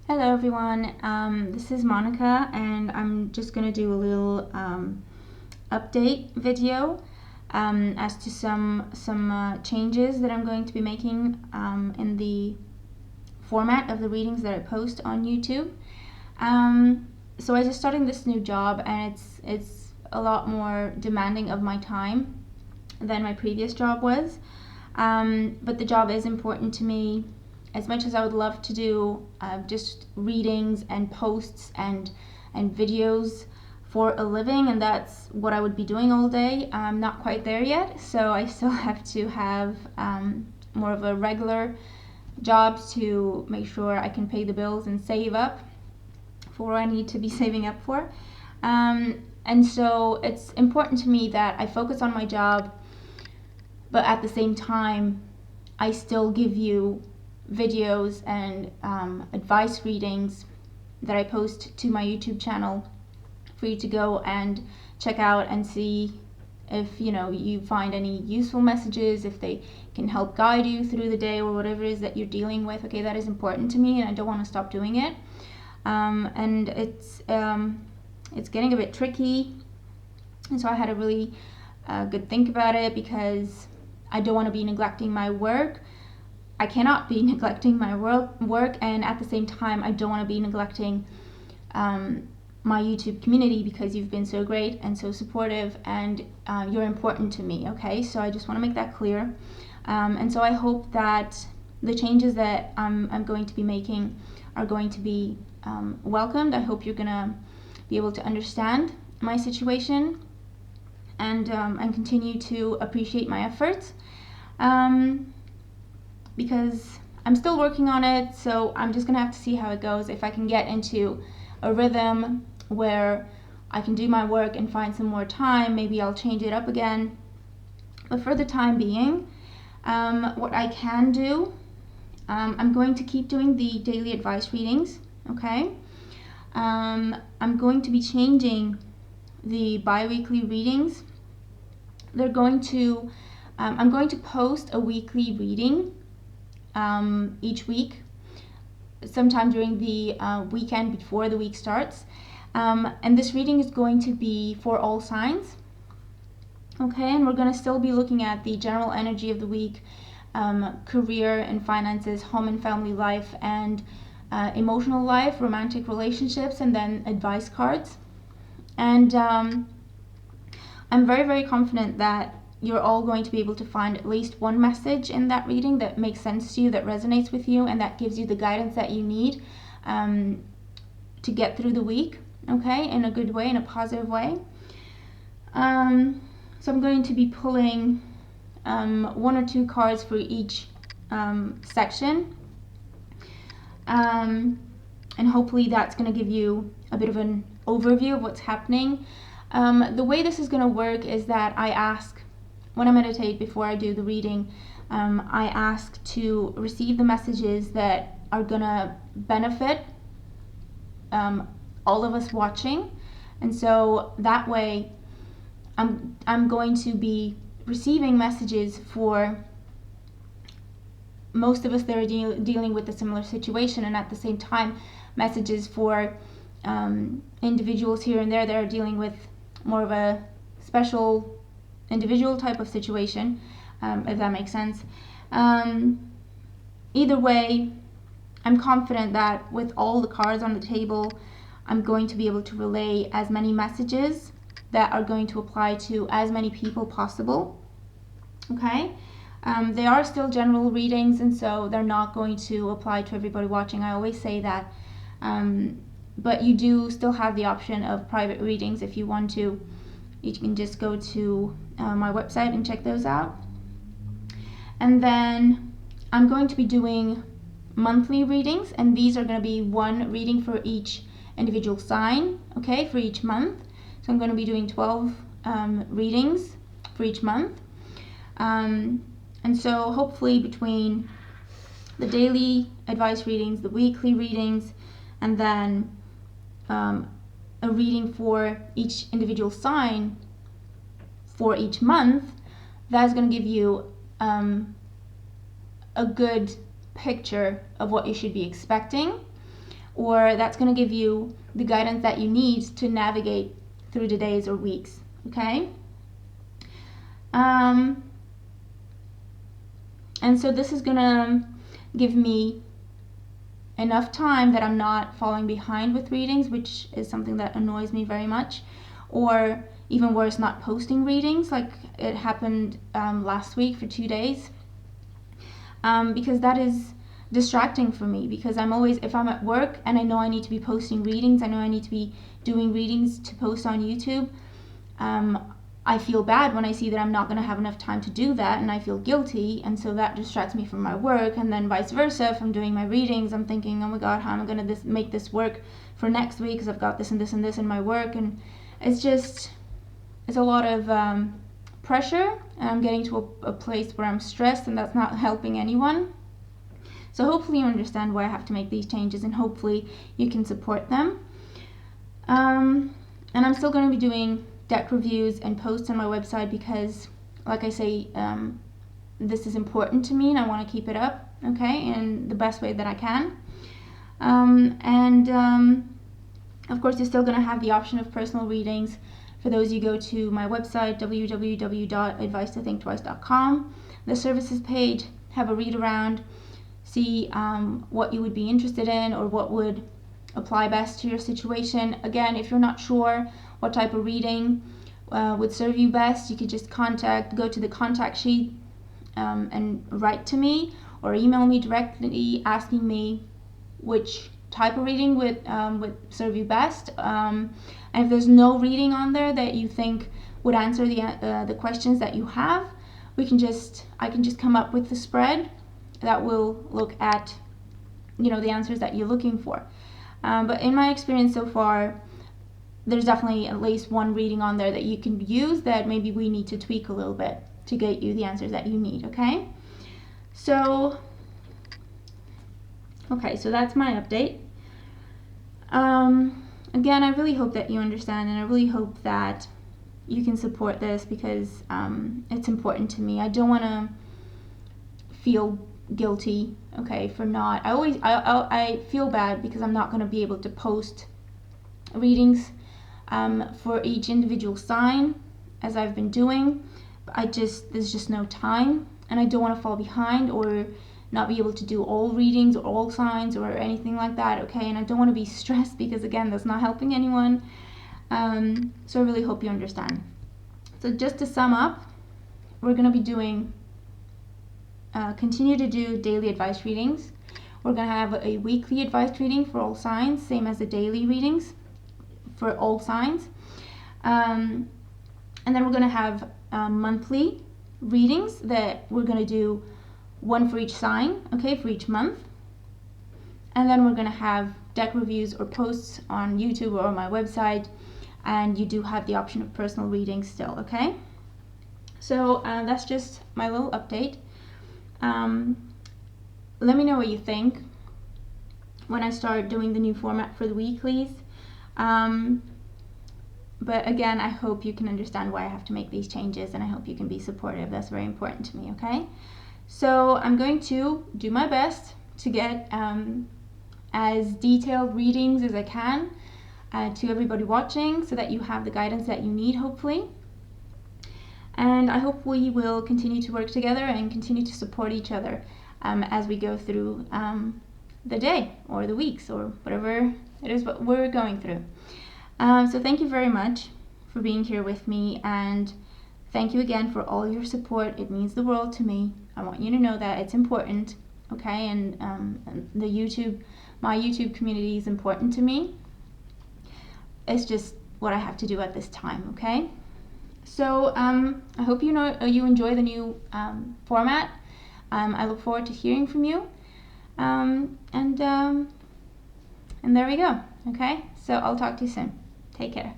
Hello everyone, this is Monica and I'm just going to do a little update video as to some changes that I'm going to be making in the format of the readings that I post on YouTube. So I just started this new job and it's a lot more demanding of my time than my previous job was, but the job is important to me. As much as I would love to do just readings and posts and videos for a living, and that's what I would be doing all day, I'm not quite there yet, so I still have to have more of a regular job to make sure I can pay the bills and save up for what I need to be saving up for. And so it's important to me that I focus on my job, but at the same time I still give you videos and advice readings that I post to my YouTube channel for you to go and check out and see if you find any useful messages, if they can help guide you through the day or whatever it is that you're dealing with. Okay, that is important to me and I don't want to stop doing it. And it's getting a bit tricky, and so I had a really good think about it, because I don't want to be neglecting my work. I cannot be neglecting my work, and at the same time I don't want to be neglecting my YouTube community, because you've been so great and so supportive, and you're important to me. Okay, so I just want to make that clear, and so I hope that the changes that I'm going to be making are going to be welcomed. I hope you're gonna be able to understand my situation and continue to appreciate my efforts. Because I'm still working on it, so I'm just gonna have to see how it goes. If I can get into a rhythm where I can do my work and find some more time, maybe I'll change it up again. But for the time being, what I can do, I'm going to keep doing the daily advice readings, okay? I'm going to be changing the bi-weekly readings. I'm going to post a weekly reading each week, sometime during the weekend before the week starts, and this reading is going to be for all signs. Okay, and we're going to still be looking at the general energy of the week, career and finances, home and family life, and emotional life, romantic relationships, and then advice cards. And I'm very, very confident that you're all going to be able to find at least one message in that reading that makes sense to you, that resonates with you, and that gives you the guidance that you need to get through the week, okay, in a good way, in a positive way. So I'm going to be pulling one or two cards for each section, and hopefully that's going to give you a bit of an overview of what's happening. The way this is going to work is that I ask, when I meditate before I do the reading, I ask to receive the messages that are gonna benefit all of us watching, and so that way I'm going to be receiving messages for most of us that are dealing with a similar situation, and at the same time messages for individuals here and there that are dealing with more of a special individual type of situation, if that makes sense. Either way, I'm confident that with all the cards on the table, I'm going to be able to relay as many messages that are going to apply to as many people possible. Okay, they are still general readings, and so they're not going to apply to everybody watching. I always say that, but you do still have the option of private readings if you want to. You can just go to my website and check those out. And then I'm going to be doing monthly readings, and these are going to be one reading for each individual sign, okay, for each month. So I'm going to be doing 12 readings for each month. And so hopefully between the daily advice readings, the weekly readings, and then a reading for each individual sign for each month, that's going to give you a good picture of what you should be expecting. or that's going to give you the guidance that you need to navigate through the days or weeks, okay? And so this is going to give me enough time that I'm not falling behind with readings, which is something that annoys me very much, or even worse, not posting readings like it happened last week for 2 days, because that is distracting for me, because I'm always, if I'm at work and I know I need to be posting readings, I know I need to be doing readings to post on YouTube, I feel bad when I see that I'm not going to have enough time to do that, and I feel guilty, and so that distracts me from my work. And then vice versa, if I'm doing my readings, I'm thinking, oh my god, how am I going to make this work for next week, because I've got this and this and this in my work. And it's a lot of pressure, and I'm getting to a place where I'm stressed, and that's not helping anyone. So hopefully you understand why I have to make these changes, and hopefully you can support them. And I'm still going to be doing deck reviews and posts on my website, because like I say, this is important to me and I want to keep it up, okay, in the best way that I can. Of course, you're still going to have the option of personal readings for those you go to my website, www.advicetothinktwice.com, the services page, have a read around, see what you would be interested in or what would apply best to your situation. Again, if you're not sure what type of reading would serve you best, you could just go to the contact sheet and write to me, or email me directly asking me which type of reading would serve you best. And if there's no reading on there that you think would answer the questions that you have, I can just come up with the spread that will look at the answers that you're looking for. But in my experience so far, there's definitely at least one reading on there that you can use that maybe we need to tweak a little bit to get you the answers that you need, okay? So that's my update. Again, I really hope that you understand, and I really hope that you can support this, because it's important to me. I don't want to feel guilty, okay, for not. I feel bad because I'm not going to be able to post readings for each individual sign as I've been doing. There's just no time, and I don't want to fall behind or not be able to do all readings or all signs or anything like that, okay? And I don't want to be stressed, because again, that's not helping anyone. So I really hope you understand. So just to sum up, we're going to be doing continue to do daily advice readings. We're going to have a weekly advice reading for all signs, same as the daily readings for all signs. And then we're going to have monthly readings that we're going to do one for each sign, okay, for each month. And then we're going to have deck reviews or posts on YouTube or on my website, and you do have the option of personal readings still, okay? So that's just my little update. Let me know what you think when I start doing the new format for the weeklies. But again, I hope you can understand why I have to make these changes, and I hope you can be supportive. That's very important to me, okay? So I'm going to do my best to get as detailed readings as I can to everybody watching, so that you have the guidance that you need, hopefully. And I hope we will continue to work together and continue to support each other as we go through the day or the weeks or whatever it is what we're going through. So thank you very much for being here with me, and thank you again for all your support. It means the world to me. I want you to know that it's important, okay? And my YouTube community is important to me. It's just what I have to do at this time, okay? So I hope you enjoy the new format. I look forward to hearing from you. And there we go, okay? So I'll talk to you soon. Take care.